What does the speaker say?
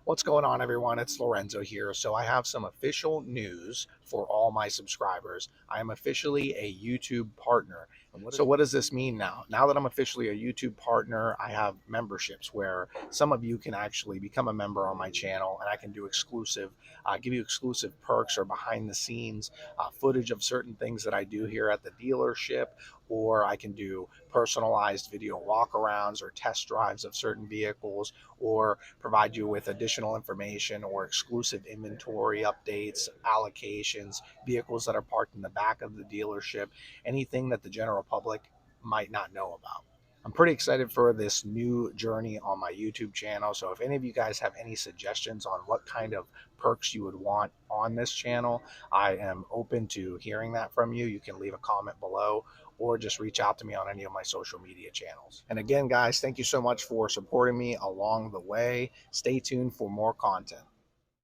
What's going on, everyone? It's Lorenzo here. So I have some official news for all my subscribers. I am officially a YouTube partner. So what does this mean now? Now that I'm officially a YouTube partner, I have memberships where some of you can actually become a member on my channel, and I can do give you exclusive perks or behind the scenes footage of certain things that I do here at the dealership, or I can do personalized video walkarounds or test drives of certain vehicles, or provide you with additional information or exclusive inventory updates, allocations, vehicles that are parked in the back of the dealership, anything that the general public might not know about. I'm pretty excited for this new journey on my YouTube channel. So if any of you guys have any suggestions on what kind of perks you would want on this channel, I am open to hearing that from you. You can leave a comment below or just reach out to me on any of my social media channels. And again, guys, thank you so much for supporting me along the way. Stay tuned for more content.